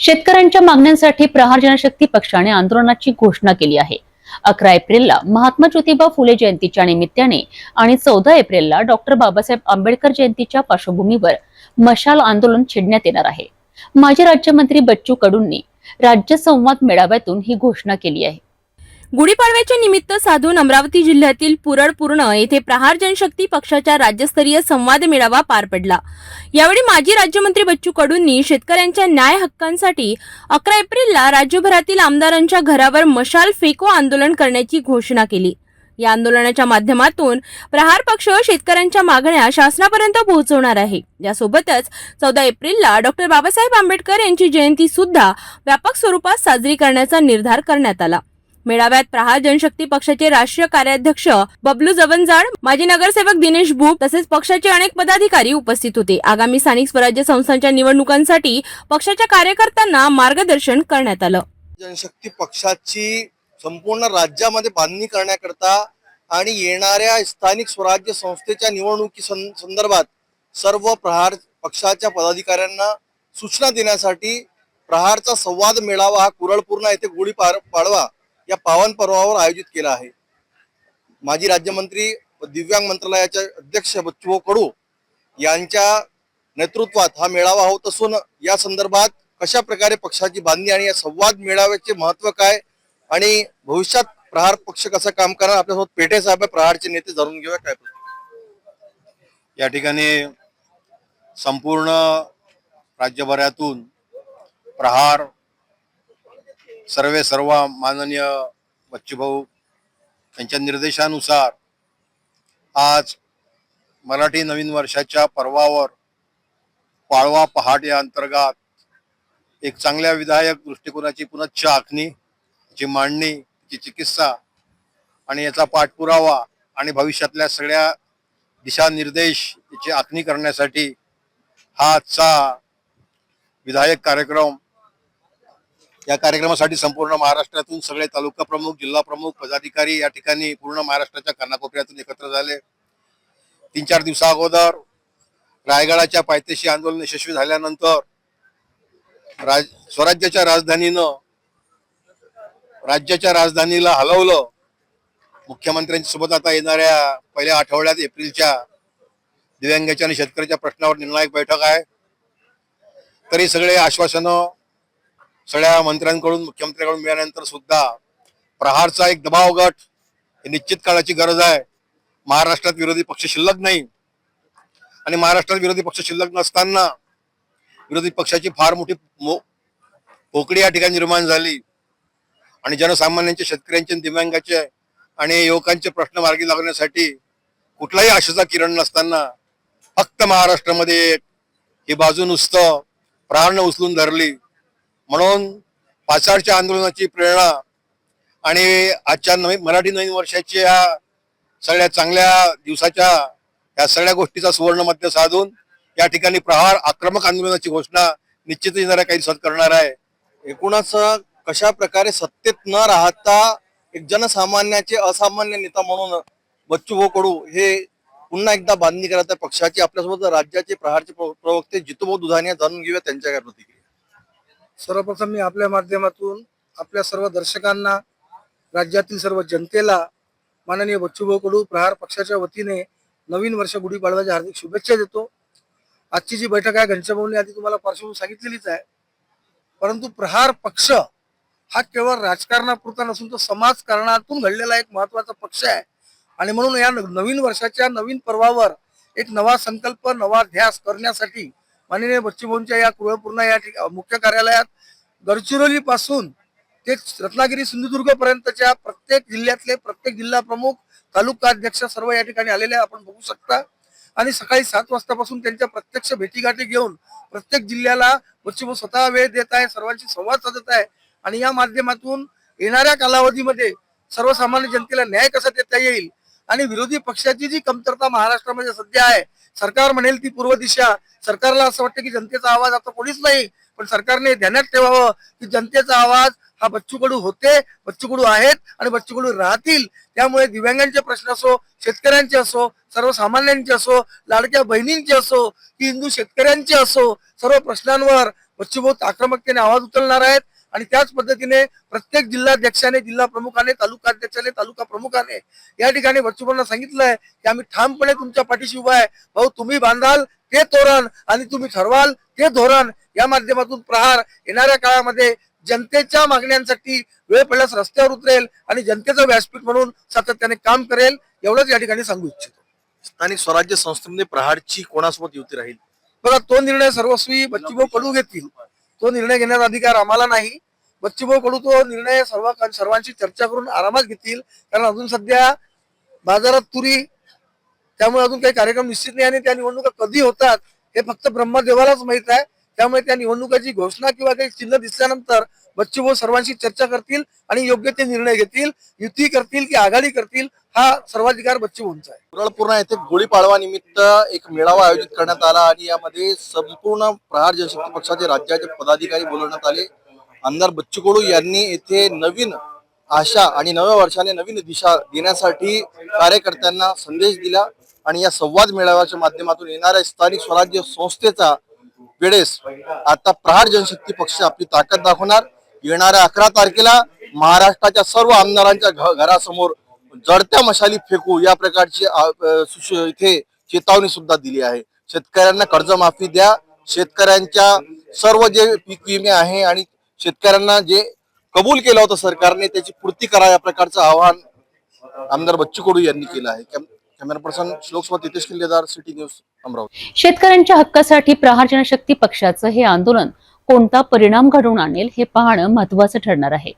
शेतकऱ्यांच्या मागण्यांसाठी प्रहार जनशक्ती पक्षाने आंदोलनाची घोषणा केली आहे। 11 एप्रिलला महात्मा ज्योतिबा फुले जयंतीच्या निमित्ताने आणि 14 एप्रिलला डॉक्टर बाबासाहेब आंबेडकर जयंतीच्या पार्श्वभूमीवर मशाल आंदोलन छेडण्यात येणार आहे। माजी राज्यमंत्री बच्चू कडूंनी राज्य संवाद मेळाव्यातून ही घोषणा केली आहे। गुढीपाडव्याच्या निमित्त साधून अमरावती जिल्ह्यातील पुरळपूर्ण येथे प्रहार जनशक्ती पक्षाचा राज्यस्तरीय संवाद मेळावा पार पडला। यावेळी माजी राज्यमंत्री बच्चू कडूंनी शेतकऱ्यांच्या न्याय हक्कांसाठी 11 एप्रिलला राज्यभरातील आमदारांच्या घरावर मशाल फेको आंदोलन करण्याची घोषणा केली। या आंदोलनाच्या माध्यमातून प्रहार पक्ष शेतकऱ्यांच्या मागण्या शासनापर्यंत पोहोचवणार आहे। यासोबतच 14 एप्रिलला डॉक्टर बाबासाहेब आंबेडकर यांची जयंती सुद्धा व्यापक स्वरूपात साजरी करण्याचा निर्धार करण्यात आला। मेळाव्यात प्रहार जनशक्ती पक्षाचे राष्ट्रीय कार्याध्यक्ष बबलू जवंजाड, माजी नगरसेवक दिनेश भूप तसेच पक्षाचे अनेक पदाधिकारी उपस्थित होते। आगामी स्थानिक स्वराज्य संस्थांच्या निवडणुकांसाठी पक्षाच्या कार्यकर्त्यांना मार्गदर्शन करण्यात आलं। जनशक्ती पक्षाची संपूर्ण राज्यामध्ये बांधणी करण्याकरता आणि येणाऱ्या स्थानिक स्वराज्य संस्थेच्या निवडणुकी संदर्भात सर्व प्रहार पक्षाच्या पदाधिकाऱ्यांना सूचना देण्यासाठी प्रहारचा संवाद मेळावा हा कुरळपूर्ण येथे गुढीपाडवा या पावन पर्वावर आयोजित केला आहे। माजी राज्यमंत्री व दिव्यांग मंत्रालयाचे अध्यक्ष बच्चू कडू यांच्या नेतृत्वात हा मेळावा होत असून या संदर्भात कशा प्रकारे पक्षाची बांधणी आणि या संवाद मेळाव्याचे महत्त्व काय आणि भविष्यात प्रहार पक्ष कसं काम करणार आपल्यासोबत पेठे साहेब प्रहारचे नेते जाणून घेऊया काय। या ठिकाणी संपूर्ण राज्यभरातून प्रहार सर्व माननीय बच्चूभाऊ यांच्या निर्देशानुसार आज मराठी नवीन वर्षाच्या पर्वावर पाळवा पहाट या अंतर्गत एक चांगल्या विधायक दृष्टिकोनाची पुनश्च आखणी, ची मांडणी, ची चिकित्सा आणि याचा पाठपुरावा आणि भविष्यातल्या सगळ्या दिशानिर्देश याची आखणी करण्यासाठी हा आजचा विधायक कार्यक्रम। या कार्यक्रमासाठी संपूर्ण महाराष्ट्रातून सगळे तालुका प्रमुख, जिल्हा प्रमुख, पदाधिकारी या ठिकाणी पूर्ण महाराष्ट्राच्या कानाकोपऱ्यातून एकत्र झाले। 3-4 दिवसा अगोदर रायगडाच्या पायथ्याशी आंदोलन यशस्वी झाल्यानंतर स्वराज्याच्या राजधानीला हलवलं। मुख्यमंत्र्यांच्या सोबत आता येणाऱ्या पहिल्या आठवड्यात एप्रिलच्या दिव्यांगाच्या आणि शेतकऱ्याच्या प्रश्नावर निर्णायक बैठक आहे। तरी सगळे आश्वासनं सगळ्या मंत्र्यांकडून, मुख्यमंत्र्यांकडून मिळाल्यानंतर सुद्धा प्रहारचा एक दबाव गट हे निश्चित काळाची गरज आहे। महाराष्ट्रात विरोधी पक्ष शिल्लक नाही आणि महाराष्ट्रात विरोधी पक्ष शिल्लक नसताना विरोधी पक्षाची फार मोठी पोकळी या ठिकाणी निर्माण झाली आणि जनसामान्यांचे, शेतकऱ्यांचे, दिव्यांगाचे आणि युवकांचे प्रश्न मार्गी लागण्यासाठी कुठलाही आशेचा किरण नसताना फक्त महाराष्ट्रामध्ये ही बाजू नुसतं प्रहारनं उचलून धरली। म्हणून पाचाडच्या आंदोलनाची प्रेरणा आणि आजच्या मराठी नवीन वर्षाच्या या सगळ्या चांगल्या दिवसाच्या या सगळ्या गोष्टीचा सुवर्ण मध्य साधून या ठिकाणी प्रहार आक्रमक आंदोलनाची घोषणा निश्चित येणाऱ्या काही दिवसात करणार आहे। एकूणच कशा प्रकारे सत्तेत न राहता एक जनसामान्याचे असामान्य नेता म्हणून बच्चू कडू हे पुन्हा एकदा बांधणी करत आहे पक्षाची। आपल्यासोबत राज्याचे प्रहारचे प्रवक्ते जितूभाऊ दुधाने जाणून घेऊया त्यांच्या काय प्रतिक्रिया। सर्वप्रथम मी आपल्या माध्यमातून आपल्या सर्व दर्शकांना, राज्यातील सर्व जनतेला माननीय बच्चूभाऊ कडू प्रहार पक्षाच्या वतीने नवीन वर्ष गुढीपाडव्याच्या हार्दिक शुभेच्छा देतो। आजची जी बैठक आहे घनश्यामभाऊंनी आधी तुम्हाला पार्श्वभूमी सांगितलेलीच आहे, परंतु प्रहार पक्ष हा केवळ राजकारणापुरता नसून तो समाजकारणातून घडलेला एक महत्वाचा पक्ष आहे आणि म्हणून या नवीन वर्षाच्या नवीन पर्वावर एक नवा संकल्प, नवा ध्यास करण्यासाठी माननीय बच्चूभाऊंच्या या कुरळपूर्ण या मुख्य कार्यालयात गडचिरोली पासून ते रत्नागिरी, सिंधुदुर्ग पर्यंतच्या प्रत्येक जिल्ह्यातले प्रत्येक जिल्हा प्रमुख, तालुका अध्यक्ष सर्व या ठिकाणी आलेले आपण बघू शकता आणि सकाळी 7 वाजतापासून त्यांच्या प्रत्यक्ष भेटीगाठी घेऊन प्रत्येक जिल्ह्याला बच्चूभाऊ स्वतः वेळ देत आहे, सर्वांशी संवाद साधत आहे आणि या माध्यमातून येणाऱ्या कालावधीमध्ये सर्वसामान्य जनतेला न्याय कसा देता येईल आणि विरोधी पक्षाची जी कमतरता महाराष्ट्रामध्ये सध्या आहे, सरकार म्हणेल ती पूर्व दिशा, सरकारला असं वाटतं की जनतेचा आवाज आता कोणीच नाही, पण सरकारने ध्यानात ठेवावं की जनतेचा आवाज हा बच्चू कडू होते, बच्चू कडू आहेत आणि बच्चू कडू राहतील। त्यामुळे दिव्यांगांचे प्रश्न असो, शेतकऱ्यांचे असो, सर्वसामान्यांचे असो, लाडक्या बहिणींचे असो की हिंदू शेतकऱ्यांचे असो, सर्व प्रश्नांवर बच्चूभाऊ आक्रमकतेने आवाज उचलणार आहेत आणि त्याच पद्धतीने प्रत्येक जिल्हाध्यक्षाने, जिल्हा प्रमुखाने, तालुका अध्यक्षाने, तालुका प्रमुखाने या ठिकाणी बच्चूभाऊंना सांगितलंय की आम्ही ठामपणे तुमच्या पाठीशी उभा आहे. भाऊ, तुम्ही बांधाल ते तोरण आणि तुम्ही ठरवाल ते धोरण. या माध्यमातून प्रहार येणाऱ्या काळामध्ये जनतेच्या मागण्यांसाठी वेळ पडल्यास रस्त्यावर उतरेल आणि जनतेचं व्यासपीठ म्हणून सातत्याने काम करेल, एवढंच या ठिकाणी सांगू इच्छितो. स्थानिक स्वराज्य संस्थेमध्ये प्रहारची कोणासोबत युती राहील? बघा, तो निर्णय सर्वस्वी बच्चूभाऊ कडू घेतील. तो निर्णय घेण्याचा अधिकार आम्हाला नाही. बच्चूभाऊ कडू तो निर्णय सर्वांशी चर्चा करून आरामात घेतील, कारण अजून सध्या बाजारात तुरी, त्यामुळे अजून काही कार्यक्रम निश्चित नाही आणि त्या निवडणुका कधी होतात हे फक्त ब्रह्मदेवालाच माहित आहे. त्यामुळे त्या निवडणुकाची घोषणा किंवा काही चिन्ह दिसल्यानंतर बच्चूभाऊ सर्वांशी चर्चा करतील आणि योग्य ते निर्णय घेतील. युती करतील की आघाडी करतील हा सर्वाधिकार बच्चूभाऊंचा आहे. पुरळपूर्णा येथे गुढीपाडवा निमित्त एक मेळावा आयोजित करण्यात आला आणि यामध्ये संपूर्ण प्रहार जनशक्ती पक्षाचे राज्याचे पदाधिकारी बोलवण्यात आले. आमदार बच्चू कडू यांनी येथे नवीन आशा आणि नव्या वर्षाने नवीन दिशा देण्यासाठी कार्यकर्त्यांना संदेश दिला आणि या संवाद मेळाव्याच्या माध्यमातून येणाऱ्या स्थानिक स्वराज्य संस्थेचा वेळेस आता प्रहार जनशक्ती पक्ष आपली ताकद दाखवणार. येणाऱ्या 11 तारखेला महाराष्ट्राच्या सर्व आमदारांच्या घरासमोर जडत्या मशाली फेकू या प्रकारची इथे चेतावणी सुद्धा दिली आहे. शेतकऱ्यांना कर्जमाफी द्या, शेतकऱ्यांच्या सर्व जे पीक विमे आहे आणि शेतकऱ्यांना जे कबूल केलं होतं सरकारने त्याची पूर्ती करा या प्रकारचं आवाहन आमदार बच्चू कडू यांनी केलं आहे. कॅमेरा पर्सन श्लोकसोबत हितेश किल्लेदार, सिटी न्यूज, अमरावती. शेतकऱ्यांच्या हक्कासाठी प्रहार जनशक्ती पक्षाचं हे आंदोलन कोणता परिणाम घडवून आणेल हे पाहणं महत्त्वाचं ठरणार आहे.